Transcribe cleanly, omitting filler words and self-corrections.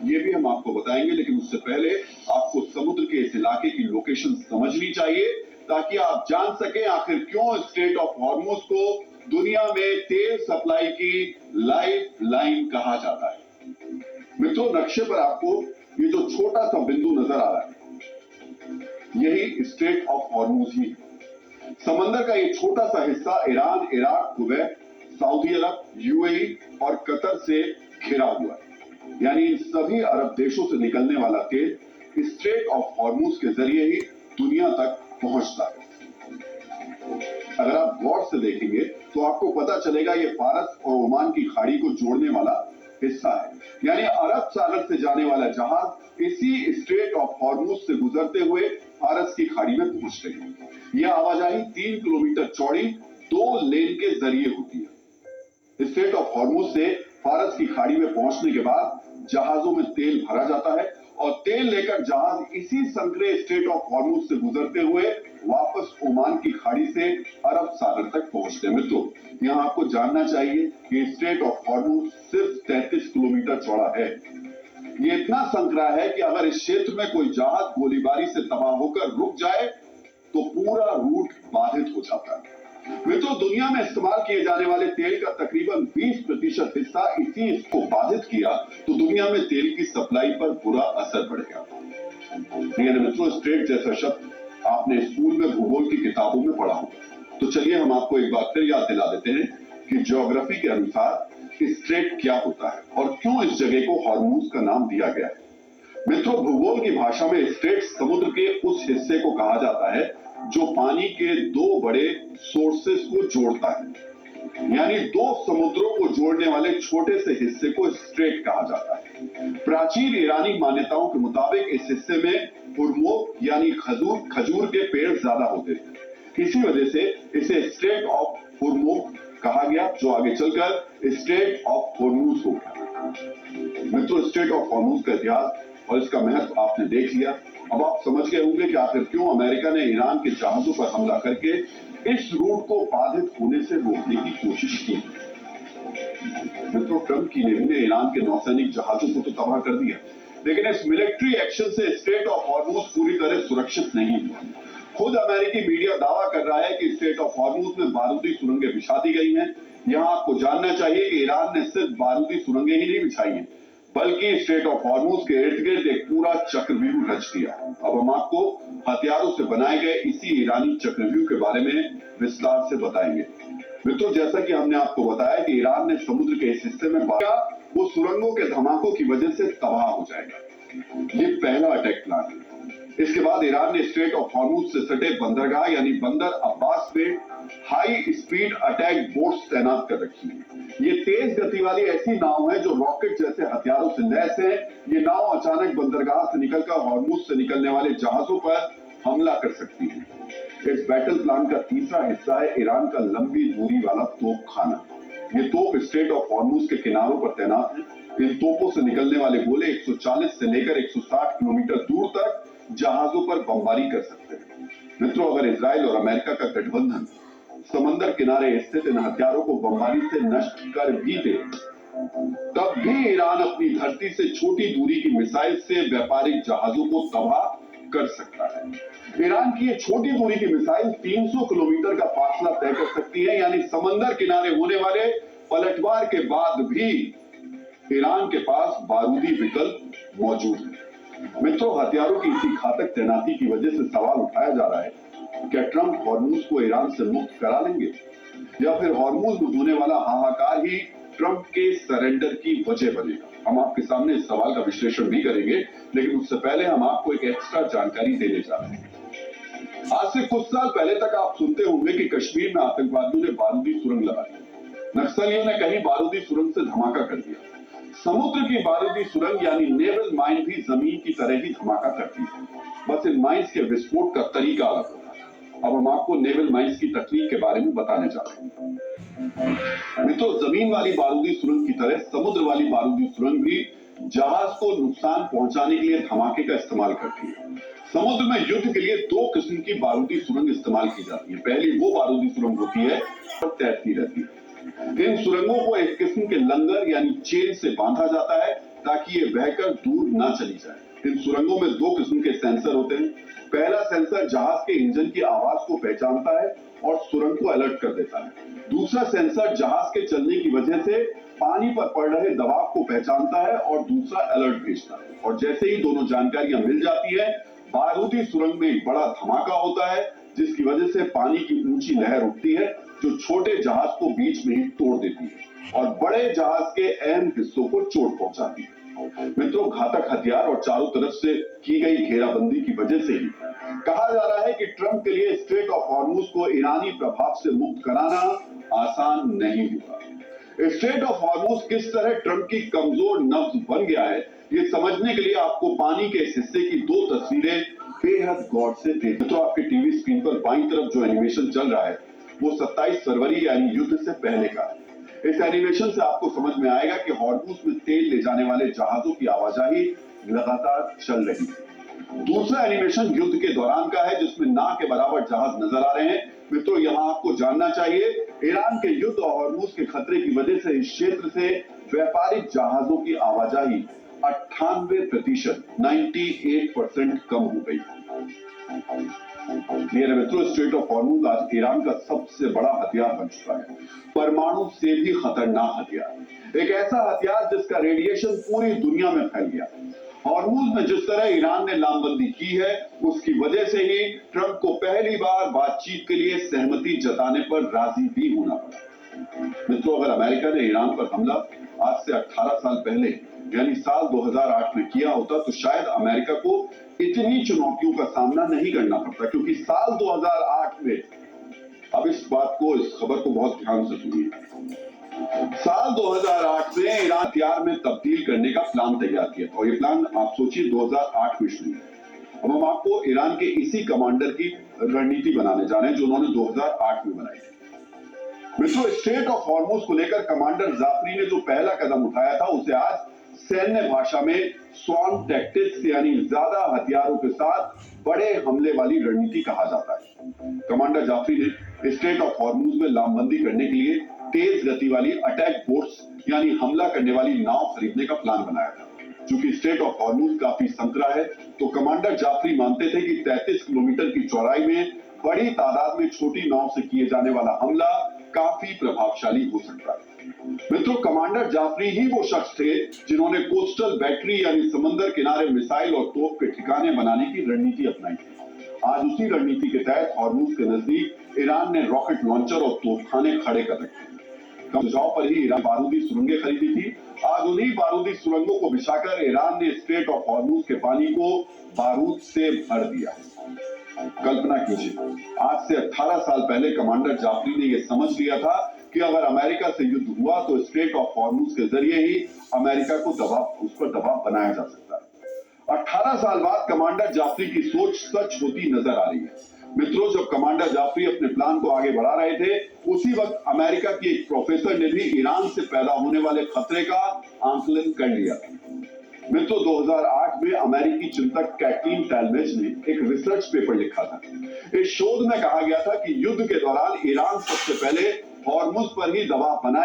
ये भी हम आपको बताएंगे, लेकिन उससे पहले आपको समुद्र के इस इलाके की लोकेशन समझनी चाहिए ताकि आप जान सकें आखिर क्यों स्ट्रेट ऑफ हॉर्मुज को दुनिया में तेल सप्लाई की लाइफ लाइन कहा जाता है। मित्रों, नक्शे पर आपको ये जो छोटा सा बिंदु नजर आ रहा है, यही स्ट्रेट ऑफ हॉर्मुज ही है। समंदर का ये छोटा सा हिस्सा ईरान, इराक, कुवैत, सऊदी अरब, यूएई और कतर से घिरा हुआ है। यानी इन सभी अरब देशों से निकलने वाला तेल स्ट्रेट ऑफ हॉर्मुज के जरिए ही दुनिया तक पहुंचता है। अगर आप गौर से देखेंगे तो आपको पता चलेगा ये फारस और ओमान की खाड़ी को जोड़ने वाला हिस्सा है। यानी अरब सागर से जाने वाला जहाज इसी स्ट्रेट ऑफ हॉर्मुज से गुजरते हुए फारस की खाड़ी में पहुंचते हैं। यह आवाजाही 3 किलोमीटर चौड़ी 2 लेन के जरिए होती है। स्ट्रेट ऑफ हॉर्मुज से फारस की खाड़ी में पहुंचने के बाद जहाजों में तेल भरा जाता है और तेल लेकर जहाज इसी संकरे स्ट्रेट ऑफ हॉर्मुज से गुजरते हुए वापस ओमान की खाड़ी से अरब सागर तक पहुंचते हैं। मित्रों, यहाँ आपको जानना चाहिए कि स्ट्रेट ऑफ हॉर्मुज सिर्फ 33 किलोमीटर चौड़ा है। ये इतना संकरा है कि अगर इस क्षेत्र में कोई जहाज गोलीबारी से तबाह होकर रुक जाए तो पूरा रूट बाधित हो जाता है। मित्रों, दुनिया में इस्तेमाल किए जाने वाले तेल का तकरीबन 20% हिस्सा इसी इसको बाधित किया तो दुनिया में तेल की सप्लाई पर बुरा असर पड़ेगा। मित्रों, स्ट्रेट जैसा शब्द आपने स्कूल में भूगोल की किताबों में पढ़ा होगा। तो चलिए हम आपको एक बार फिर याद दिला देते हैं कि ज्योग्राफी के अनुसार स्ट्रेट क्या होता है और क्यों इस जगह को हॉर्मुज का नाम दिया गया है। मित्रों, भूगोल की भाषा में स्ट्रेट समुद्र के उस हिस्से को कहा जाता है जो पानी के 2 बड़े सोर्सेस को जोड़ता है। यानी 2 समुद्रों को जोड़ने वाले छोटे से हिस्से को स्ट्रेट कहा जाता है। प्राचीन ईरानी मान्यताओं के मुताबिक इस हिस्से में हुरमुग यानी खजूर के पेड़ ज्यादा होते थे। इसी वजह से इसे स्ट्रेट ऑफ हुरमुग कहा गया, जो आगे चलकर स्ट्रेट ऑफ हॉर्मुज हो गया। मित्रों, स्ट्रेट ऑफ हॉर्मुज का इतिहास और इसका महत्व आपने देख लिया। अब आप समझ गए होंगे कि आखिर क्यों अमेरिका ने ईरान के जहाजों पर हमला करके इस रूट को बाधित होने से रोकने की कोशिश की। मित्रों, ट्रंप की नेवी ने ईरान के नौसैनिक जहाजों को तो तबाह कर दिया, लेकिन इस मिलिट्री एक्शन से स्ट्रेट ऑफ हॉर्मुज पूरी तरह सुरक्षित नहीं हुआ। खुद अमेरिकी मीडिया दावा कर रहा है कि स्ट्रेट ऑफ हॉर्मुज में बारूदी सुरंगें बिछा दी गई हैं। यहाँ आपको जानना चाहिए कि ईरान ने सिर्फ बारूदी सुरंगें ही नहीं बिछाई हैं, बल्कि स्ट्रेट ऑफ हॉर्मुज के इर्द गिर्द एक पूरा चक्रव्यूह रच दिया। अब हम आपको हथियारों से बनाए गए इसी ईरानी चक्रव्यूह के बारे में विस्तार से बताएंगे। मित्रों, जैसा कि हमने आपको बताया कि ईरान ने समुद्र के इस हिस्से में वो सुरंगों के धमाकों की वजह से तबाह हो जाएगा। ये पहला अटैक प्लान है। इसके बाद ईरान ने स्ट्रेट ऑफ हॉर्मुज से सटे बंदरगाह यानी बंदर अब्बास में हाई स्पीड अटैक बोट्स तैनात कर रखी है। ये तेज गति वाली ऐसी नाव है जो रॉकेट जैसे हथियारों से लैस है। ये नाव अचानक बंदरगाह से निकलकर हॉर्मुज से निकलने वाले जहाजों पर हमला कर सकती है। इस बैटल प्लान का तीसरा हिस्सा है ईरान का लंबी दूरी वाला तोपखाना। ये तोप स्ट्रेट ऑफ हॉर्मुज के किनारों पर तैनात है। इन तोपों से निकलने वाले गोले 140 से लेकर 160 किलोमीटर दूर तक जहाजों पर बमबारी कर सकते हैं। मित्रों, अगर इजराइल और अमेरिका का गठबंधन समंदर किनारे स्थित इन हथियारों को बमबारी से नष्ट कर भी दे, तब भी ईरान अपनी धरती से छोटी दूरी की मिसाइल से व्यापारिक जहाजों को तबाह कर सकता है। ईरान की ये छोटी दूरी की मिसाइल 300 किलोमीटर का फासला तय कर सकती है। यानी समंदर किनारे होने वाले पलटवार के बाद भी ईरान के पास बारूदी विकल्प मौजूद है। मित्रों, हथियारों की इसी घातक तैनाती की वजह से सवाल उठाया जा रहा है, क्या ट्रंप हॉर्मुज को ईरान से मुक्त करा लेंगे या फिर हॉर्मुज में होने वाला हाहाकार ही ट्रंप के सरेंडर की वजह बनेगा। हम आपके सामने इस सवाल का विश्लेषण भी करेंगे, लेकिन उससे पहले हम आपको एक एक्स्ट्रा जानकारी देने जा रहे हैं। आज से कुछ साल पहले तक आप सुनते होंगे कि कश्मीर में आतंकवादियों ने बारूदी सुरंग लगाई, नक्सलियों ने कहीं बारूदी सुरंग से धमाका कर दिया। समुद्र की बारूदी सुरंग यानी नेवल माइन भी जमीन की तरह ही धमाका करती है, बस इन माइंस के विस्फोट का तरीका अलग होता है। अब हम आपको नेवल माइंस की तकनीक के बारे में बताने जा रहे हैं। मित्रों, जमीन वाली बारूदी सुरंग की तरह समुद्र वाली बारूदी सुरंग भी जहाज को नुकसान पहुंचाने के लिए धमाके का इस्तेमाल करती है। समुद्र में युद्ध के लिए 2 किस्म की बारूदी सुरंग इस्तेमाल की जाती है। पहली वो बारूदी सुरंग होती है और तैरती रहती है। इन सुरंगों को एक किस्म के लंगर यानी चेन से बांधा जाता है ताकि ये बहकर दूर ना चली जाए। इन सुरंगों में 2 किस्म के सेंसर होते हैं। पहला सेंसर जहाज के इंजन की आवाज को पहचानता है और सुरंग को अलर्ट कर देता है। दूसरा सेंसर जहाज के चलने की वजह से पानी पर पड़ रहे दबाव को पहचानता है और दूसरा अलर्ट भेजता है। और जैसे ही दोनों जानकारियां मिल जाती है, बारूदी सुरंग में एक बड़ा धमाका होता है, जिसकी वजह से पानी की ऊंची लहर उठती है, जो छोटे जहाज को बीच में ही तोड़ देती है और बड़े जहाज के अहम हिस्सों को चोट पहुंचाती है। मित्रों, घातक हथियार और चारों तरफ से की गई घेराबंदी की वजह से ही कहा जा रहा है कि ट्रंप के लिए स्ट्रेट ऑफ हॉर्मुज को ईरानी प्रभाव से मुक्त कराना आसान नहीं होगा। स्ट्रेट ऑफ हॉर्मुज किस तरह ट्रंप की कमजोर नब्ज बन गया है, ये समझने के लिए आपको पानी के इस हिस्से की 2 तस्वीरें बेहद गौर से देखिए। तो आपके टीवी स्क्रीन पर बाईं तरफ जो एनिमेशन चल रहा है, वो 27 फरवरी यानी युद्ध से पहले का है। इस एनिमेशन से आपको समझ में आएगा कि हॉर्मुज में तेल ले जाने वाले जहाजों की आवाजाही लगातार चल रही है। दूसरा एनिमेशन युद्ध के दौरान का है, जिसमें ना के बराबर जहाज नजर आ रहे हैं। मित्रों, यहाँ आपको जानना चाहिए, ईरान के युद्ध और हॉर्मुज के खतरे की वजह से इस क्षेत्र से व्यापारिक जहाजों की आवाजाही 98% 98% कम हो गई। मेरे मित्रों, स्ट्रेट ऑफ हॉर्मुज आज ईरान का सबसे बड़ा हथियार बन चुका है। परमाणु से भी खतरनाक हथियार, एक ऐसा हथियार जिसका रेडिएशन पूरी दुनिया में फैल गया। हॉर्मुज में जिस तरह ईरान ने लामबंदी की है, उसकी वजह से ही ट्रंप को पहली बार बातचीत के लिए सहमति जताने पर राजी भी होना पड़ा। मित्रों, अगर अमेरिका ने ईरान पर हमला आज से 18 साल पहले यानी साल 2008 में किया होता, तो शायद अमेरिका को इतनी चुनौतियों का सामना नहीं करना पड़ता, क्योंकि साल 2008 में, अब इस खबर को बहुत ध्यान से सुनिए, साल 2008 में ईरान हथियार में तब्दील करने का प्लान तैयार किया था और ये प्लान आप सोचिए 2008 में शुरू हुआ। अब हम आपको ईरान के इसी कमांडर की रणनीति बनाने जा रहे हैं, जो उन्होंने 2008 में बनाई थी। मित्रों, स्ट्रेट ऑफ हॉर्मुज को लेकर कमांडर जाफरी ने जो पहला कदम उठाया था, उसे आज सैन्य भाषा में स्वान टैक्टिक्स यानी ज्यादा हथियारों के साथ बड़े हमले वाली रणनीति कहा जाता है। कमांडर जाफरी ने स्ट्रेट ऑफ हॉर्मुज में लामबंदी करने के लिए तेज गति वाली अटैक बोट्स यानी हमला करने वाली नाव खरीदने का प्लान बनाया था। चूंकि स्ट्रेट ऑफ हॉर्मुज काफी संकरा है, तो कमांडर जाफरी मानते थे कि 33 किलोमीटर की चौड़ाई में बड़ी तादाद में छोटी नाव से किए जाने वाला हमला काफी प्रभावशाली हो सकता है। मित्रों, कमांडर जाफरी ही वो शख्स थे जिन्होंने कोस्टल बैटरी यानी समंदर किनारे मिसाइल और तोप के ठिकाने बनाने की रणनीति अपनाई थी। आज उसी रणनीति के तहत हॉर्मुज के नजदीक ईरान ने रॉकेट लॉन्चर और तोपखाने खड़े कर रखे। कम सुझाव पर ही ईरान बारूदी सुरंगें खरीदी थी। आज उन्हीं बारूदी सुरंगों को बिछाकर ईरान ने स्ट्रेट ऑफ हॉर्मुज के पानी को बारूद से भर दिया। कल्पना कीजिए, आज से 18 साल पहले कमांडर जाफरी ने यह समझ लिया था कि अगर अमेरिका से युद्ध हुआ तो स्ट्रेट ऑफ हॉर्मुज के जरिए ही अमेरिका को उस पर दबाव बनाया जा सकता है। 18 साल बाद कमांडर जाफरी की सोच सच होती नजर आ रही है। मित्रों, जब कमांडर जाफरी अपने प्लान को आगे बढ़ा रहे थे, उसी वक्त अमेरिका के एक प्रोफेसर ने भी ईरान से पैदा होने वाले खतरे का आंकलन कर लिया था। मित्रों, 2008 में अमेरिकी चिंतक कैटलीन टैलमेज ने एक रिसर्च पेपर लिखा था। इस शोध में कहा गया था कि युद्ध के दौरान ईरान सबसे पहले हॉर्मुज पर ही दबाव बनाए